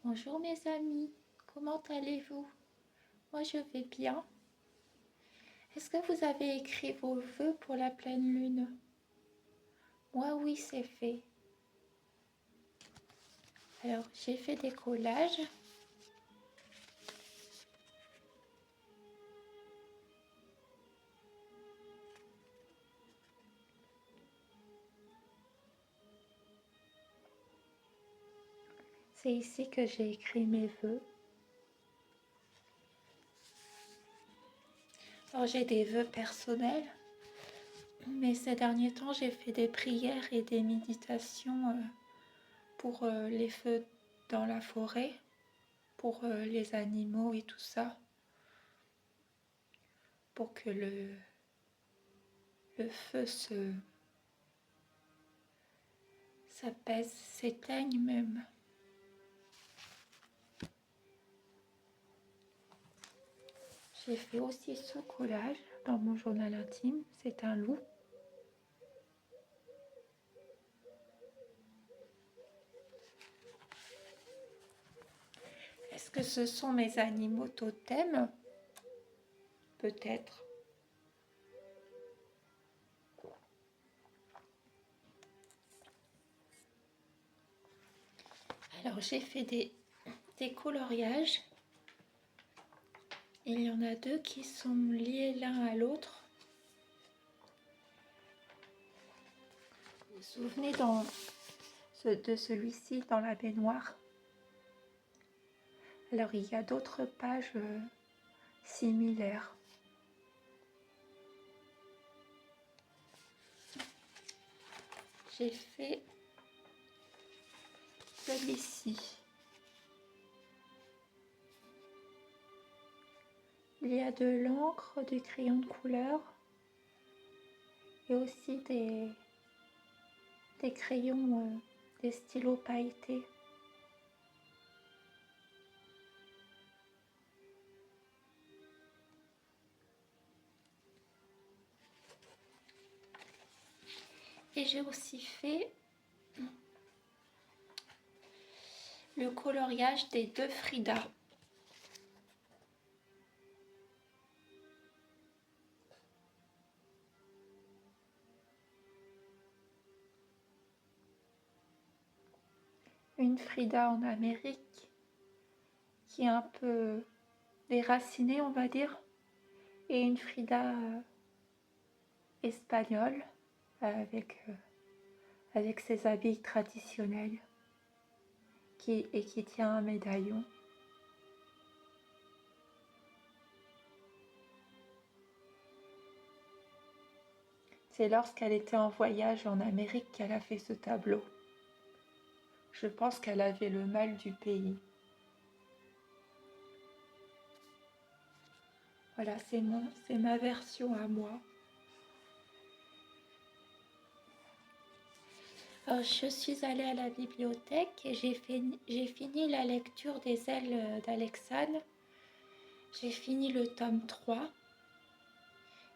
Bonjour mes amis, comment allez-vous? Moi je vais bien. Est-ce que vous avez écrit vos vœux pour la pleine lune? Moi oui, c'est fait. Alors j'ai fait des collages. C'est ici que j'ai écrit mes vœux. Alors j'ai des vœux personnels, mais ces derniers temps j'ai fait des prières et des méditations pour les feux dans la forêt, pour les animaux et tout ça, pour que le feu s'apaise, s'éteigne même. J'ai fait aussi ce collage dans mon journal intime, c'est un loup. Est-ce que ce sont mes animaux totems? Peut-être. Alors j'ai fait des coloriages. Il y en a deux qui sont liés l'un à l'autre. Vous vous souvenez de celui-ci dans la baignoire? Alors il y a d'autres pages similaires. J'ai fait celui-ci. Il y a de l'encre, du crayon de couleur et aussi des crayons, des stylos pailletés. Et j'ai aussi fait le coloriage des deux Frida. Une Frida en Amérique qui est un peu déracinée, on va dire, et une Frida espagnole avec ses habits traditionnels qui tient un médaillon. C'est lorsqu'elle était en voyage en Amérique qu'elle a fait ce tableau. Je pense qu'elle avait le mal du pays. Voilà, c'est ma version à moi. Alors, je suis allée à la bibliothèque et j'ai fini la lecture des ailes d'Alexandre. J'ai fini le tome 3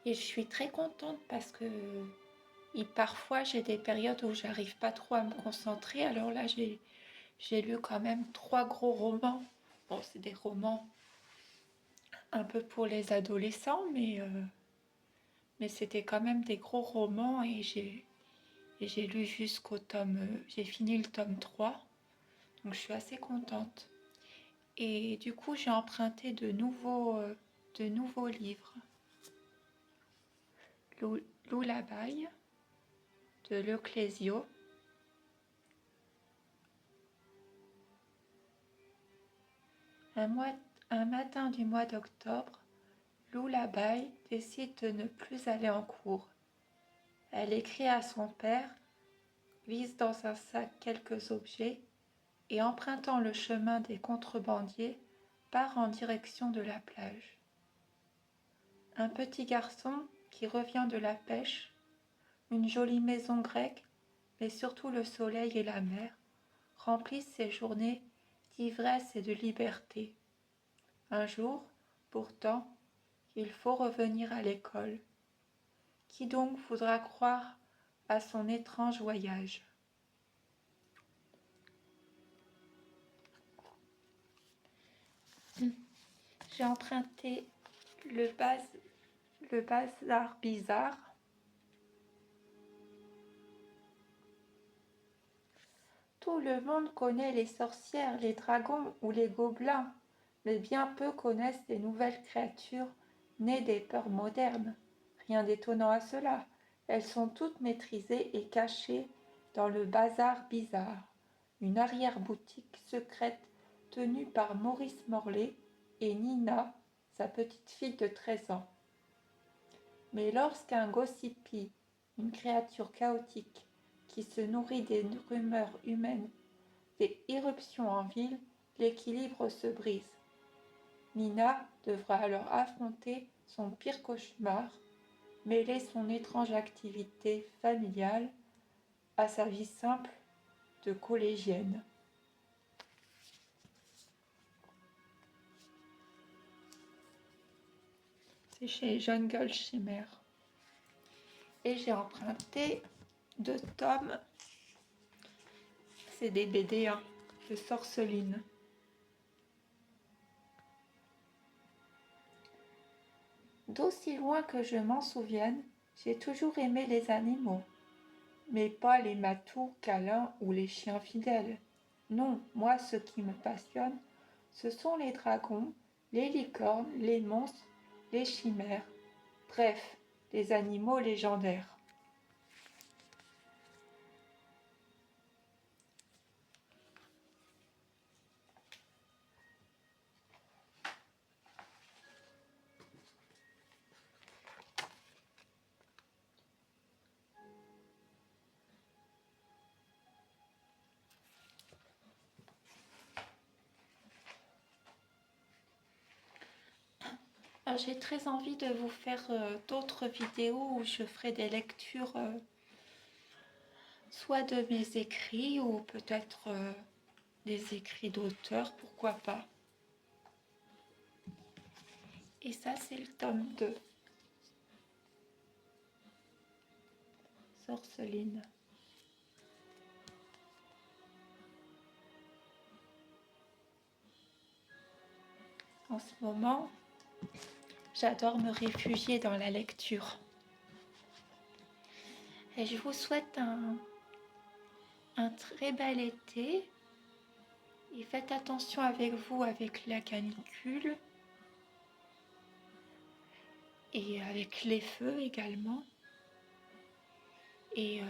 et je suis très contente parce que parfois j'ai des périodes où j'arrive pas trop à me concentrer. Alors là, j'ai lu quand même 3 gros romans. Bon, c'est des romans un peu pour les adolescents, mais c'était quand même des gros romans et j'ai lu jusqu'au tome... j'ai fini le tome 3, donc je suis assez contente. Et du coup, j'ai emprunté de nouveaux livres. Lullaby de Leclésio. Un matin du mois d'octobre, Lullaby décide de ne plus aller en cours. Elle écrit à son père, glisse dans un sac quelques objets et empruntant le chemin des contrebandiers, part en direction de la plage. Un petit garçon qui revient de la pêche, une jolie maison grecque, mais surtout le soleil et la mer, remplissent ses journées d'ivresse et de liberté. Un jour, pourtant, il faut revenir à l'école. Qui donc voudra croire à son étrange voyage? J'ai emprunté le bazar bizarre. Tout le monde connaît les sorcières, les dragons ou les gobelins, mais bien peu connaissent les nouvelles créatures nées des peurs modernes. Rien d'étonnant à cela. Elles sont toutes maîtrisées et cachées dans le bazar bizarre, une arrière-boutique secrète tenue par Maurice Morlaix et Nina, sa petite fille de 13 ans. Mais lorsqu'un gossipy, une créature chaotique qui se nourrit des rumeurs humaines, fait irruption en ville, l'équilibre se brise. Nina devra alors affronter son pire cauchemar, mêler son étrange activité familiale à sa vie simple de collégienne. C'est chez John Goldschimmer. Et j'ai emprunté 2 tomes, c'est des BD de Sorceline. D'aussi loin que je m'en souvienne, j'ai toujours aimé les animaux, mais pas les matous, câlins ou les chiens fidèles. Non, moi ce qui me passionne, ce sont les dragons, les licornes, les monstres, les chimères, bref, les animaux légendaires. J'ai très envie de vous faire d'autres vidéos où je ferai des lectures soit de mes écrits ou peut-être des écrits d'auteurs, pourquoi pas. Et ça, c'est le tome 2. Sorceline. En ce moment, j'adore me réfugier dans la lecture. Et je vous souhaite un très bel été. Et faites attention avec vous avec la canicule. Et avec les feux également. Et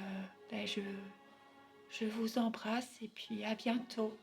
je vous embrasse et puis à bientôt.